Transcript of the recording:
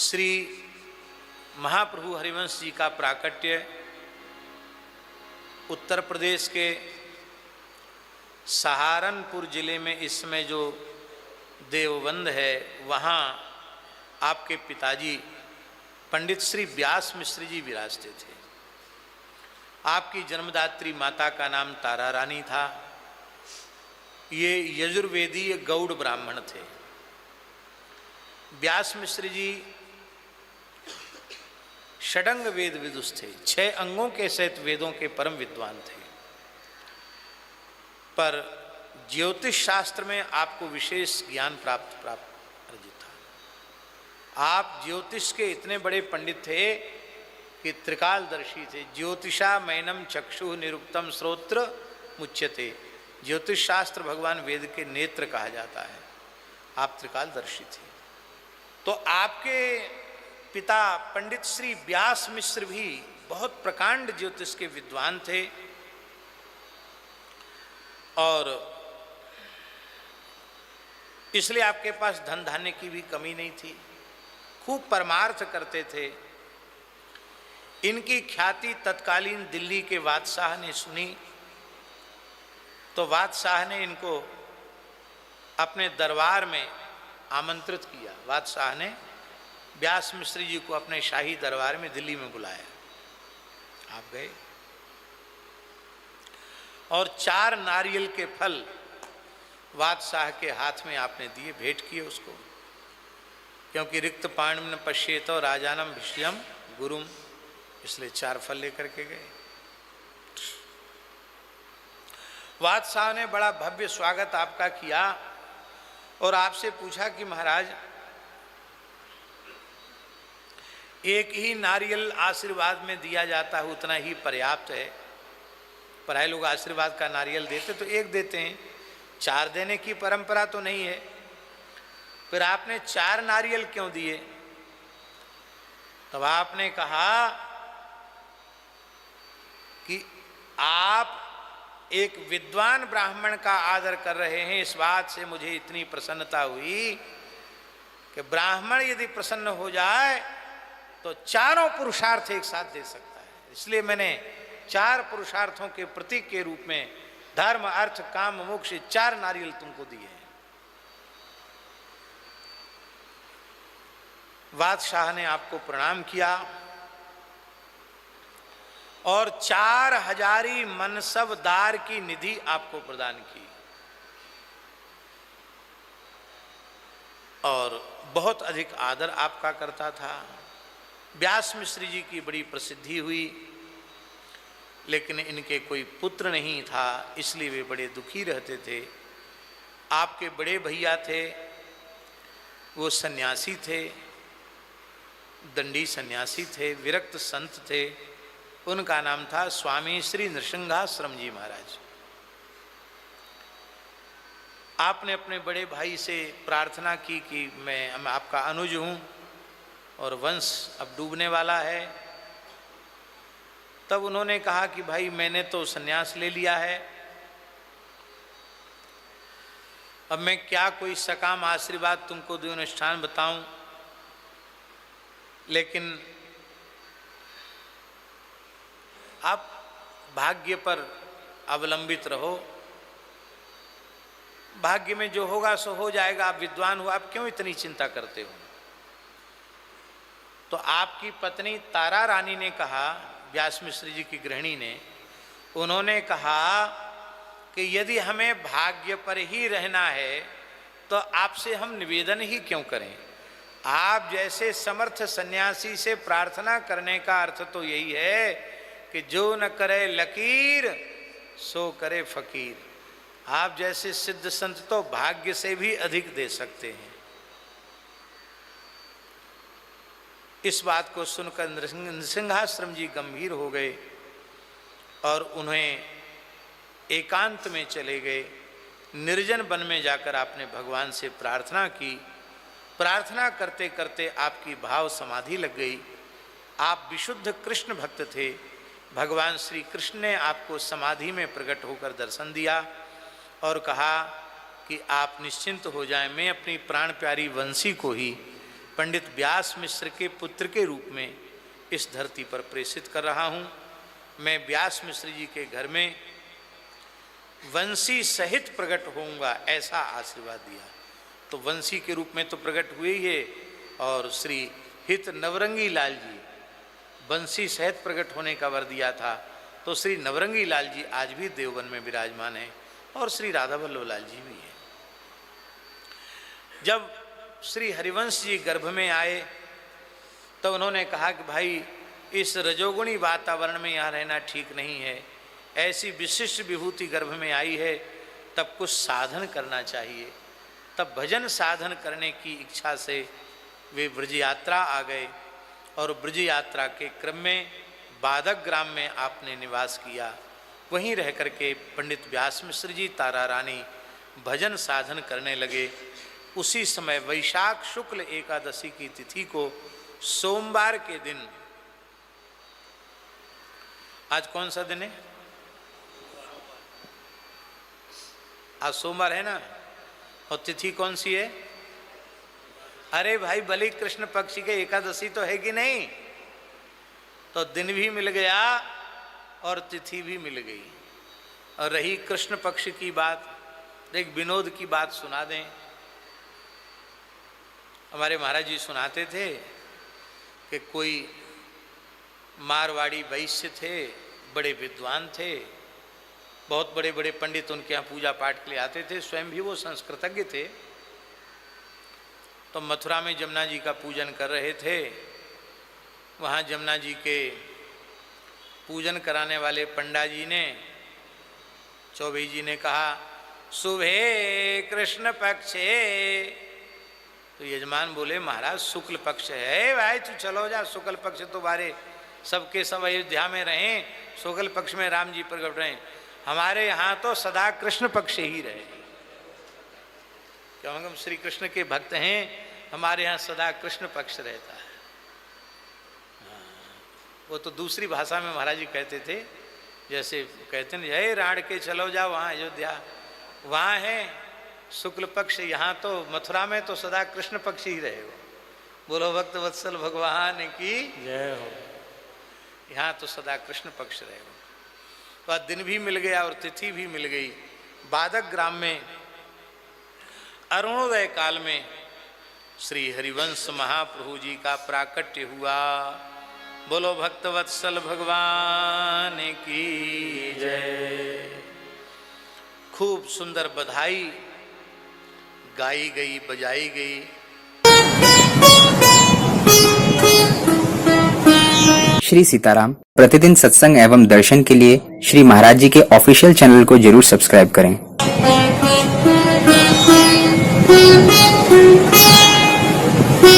श्री महाप्रभु हरिवंश जी का प्राकट्य उत्तर प्रदेश के सहारनपुर जिले में इस समय जो देवबंद है, वहाँ आपके पिताजी पंडित श्री व्यास मिश्र जी विराजते थे। आपकी जन्मदात्री माता का नाम तारा रानी था। ये यजुर्वेदीय गौड़ ब्राह्मण थे। व्यास मिश्र जी षडंग वेद विदुष थे, 6 अंगों के सहित वेदों के परम विद्वान थे। पर ज्योतिष शास्त्र में आपको विशेष ज्ञान प्राप्त अर्जित था। आप ज्योतिष के इतने बड़े पंडित थे कि त्रिकालदर्शी थे। ज्योतिषा मैनम चक्षु निरुक्तम श्रोत्र मुच्यते। ज्योतिष शास्त्र भगवान वेद के नेत्र कहा जाता है। आप त्रिकालदर्शी थे। तो आपके पिता पंडित श्री व्यास मिश्र भी बहुत प्रकांड ज्योतिष के विद्वान थे और इसलिए आपके पास धन धान्य की भी कमी नहीं थी। खूब परमार्थ करते थे। इनकी ख्याति तत्कालीन दिल्ली के बादशाह ने सुनी तो बादशाह ने इनको अपने दरबार में आमंत्रित किया। बादशाह ने व्यास मिश्र जी को अपने शाही दरबार में दिल्ली में बुलाया। आप गए और 4 नारियल के फल बादशाह के हाथ में आपने दिए, भेंट किए उसको, क्योंकि रिक्त पाणिम न पश्येतो राजानम भिष्यम गुरुम, इसलिए 4 फल लेकर के गए। बादशाह ने बड़ा भव्य स्वागत आपका किया और आपसे पूछा कि महाराज, एक ही नारियल आशीर्वाद में दिया जाता है, उतना ही पर्याप्त है। पराये लोग आशीर्वाद का नारियल देते तो 1 देते हैं, 4 देने की परंपरा तो नहीं है। फिर आपने 4 नारियल क्यों दिए? तब आपने कहा कि आप एक विद्वान ब्राह्मण का आदर कर रहे हैं। इस बात से मुझे इतनी प्रसन्नता हुई कि ब्राह्मण यदि प्रसन्न हो जाए तो चारों पुरुषार्थ एक साथ दे सकता है। इसलिए मैंने 4 पुरुषार्थों के प्रतीक के रूप में धर्म अर्थ काम मोक्ष 4 नारियल तुमको दिए हैं। बादशाह ने आपको प्रणाम किया और 4000 मनसबदार की निधि आपको प्रदान की और बहुत अधिक आदर आपका करता था। व्यास मिश्र जी की बड़ी प्रसिद्धि हुई, लेकिन इनके कोई पुत्र नहीं था, इसलिए वे बड़े दुखी रहते थे। आपके बड़े भैया थे, वो सन्यासी थे, दंडी सन्यासी थे, विरक्त संत थे। उनका नाम था स्वामी श्री नृसिंहाश्रम जी महाराज। आपने अपने बड़े भाई से प्रार्थना की कि मैं आपका अनुज हूँ और वंश अब डूबने वाला है। तब उन्होंने कहा कि भाई मैंने तो संन्यास ले लिया है, अब मैं क्या कोई सकाम आशीर्वाद तुमको दूं, अनुष्ठान बताऊं। लेकिन आप भाग्य पर अवलंबित रहो, भाग्य में जो होगा सो हो जाएगा। आप विद्वान हो, आप क्यों इतनी चिंता करते हो? तो आपकी पत्नी तारा रानी ने कहा, व्यास मिश्र जी की गृहिणी ने, उन्होंने कहा कि यदि हमें भाग्य पर ही रहना है तो आपसे हम निवेदन ही क्यों करें। आप जैसे समर्थ सन्यासी से प्रार्थना करने का अर्थ तो यही है कि जो न करे लकीर सो करे फकीर। आप जैसे सिद्ध संत तो भाग्य से भी अधिक दे सकते हैं। इस बात को सुनकर नृसिंहाश्रम जी गंभीर हो गए और उन्हें एकांत में चले गए। निर्जन वन में जाकर आपने भगवान से प्रार्थना की। प्रार्थना करते करते आपकी भाव समाधि लग गई। आप विशुद्ध कृष्ण भक्त थे। भगवान श्री कृष्ण ने आपको समाधि में प्रकट होकर दर्शन दिया और कहा कि आप निश्चिंत हो जाएं, मैं अपनी प्राण प्यारी वंशी को ही पंडित व्यास मिश्र के पुत्र के रूप में इस धरती पर प्रेषित कर रहा हूँ। मैं व्यास मिश्र जी के घर में वंशी सहित प्रकट होऊंगा, ऐसा आशीर्वाद दिया। तो वंशी के रूप में तो प्रकट हुए ही है, और श्री हित नवरंगी लाल जी वंशी सहित प्रकट होने का वर दिया था। तो श्री नवरंगी लाल जी आज भी देववन में विराजमान हैं, और श्री राधा वल्लभ लाल जी भी हैं। जब श्री हरिवंश जी गर्भ में आए तो उन्होंने कहा कि भाई इस रजोगुणी वातावरण में यहाँ रहना ठीक नहीं है, ऐसी विशिष्ट विभूति गर्भ में आई है, तब कुछ साधन करना चाहिए। तब भजन साधन करने की इच्छा से वे ब्रज यात्रा आ गए, और ब्रज यात्रा के क्रम में बाधक ग्राम में आपने निवास किया। वहीं रह करके पंडित व्यास मिश्र जी तारा रानी भजन साधन करने लगे। उसी समय वैशाख शुक्ल एकादशी की तिथि को सोमवार के दिन, आज कौन सा दिन है? आज सोमवार है ना, और तिथि कौन सी है? अरे भाई बलि कृष्ण पक्ष की एकादशी तो है कि नहीं? तो दिन भी मिल गया और तिथि भी मिल गई। और रही कृष्ण पक्ष की बात, एक विनोद की बात सुना दें। हमारे महाराज जी सुनाते थे कि कोई मारवाड़ी वैश्य थे, बड़े विद्वान थे, बहुत बड़े बड़े पंडित उनके यहाँ पूजा पाठ के लिए आते थे, स्वयं भी वो संस्कृतज्ञ थे। तो मथुरा में जमुना जी का पूजन कर रहे थे। वहाँ जमुना जी के पूजन कराने वाले पंडा जी ने, चौबे जी ने कहा, सुबह कृष्ण पक्षे। तो यजमान बोले, महाराज शुक्ल पक्ष है। भाई तू चलो जा, शुक्ल पक्ष तुम्हारे सबके सब अयोध्या में रहें, शुक्ल पक्ष में राम जी प्रकट रहें, हमारे यहाँ तो सदा कृष्ण पक्ष ही रहे। क्यों? हम श्री कृष्ण के भक्त हैं, हमारे यहाँ सदा कृष्ण पक्ष रहता है। वो तो दूसरी भाषा में महाराज जी कहते थे, जैसे कहते हैं जय राण के चलो जाओ वहाँ अयोध्या, वहाँ है शुक्ल पक्ष, यहाँ तो मथुरा में तो सदा कृष्ण पक्ष ही रहे हो। बोलो भक्त वत्सल भगवान की जय हो। यहाँ तो सदा कृष्ण पक्ष रहे हो। तो आज दिन भी मिल गया और तिथि भी मिल गई। बाधक ग्राम में अरुणोदय काल में श्री हरिवंश महाप्रभु जी का प्राकट्य हुआ। बोलो भक्त वत्सल भगवान की जय। खूब सुंदर बधाई गाई गई, बजाई गई। श्री सीताराम प्रतिदिन सत्संग एवं दर्शन के लिए श्री महाराज जी के ऑफिशियल चैनल को जरूर सब्सक्राइब करें।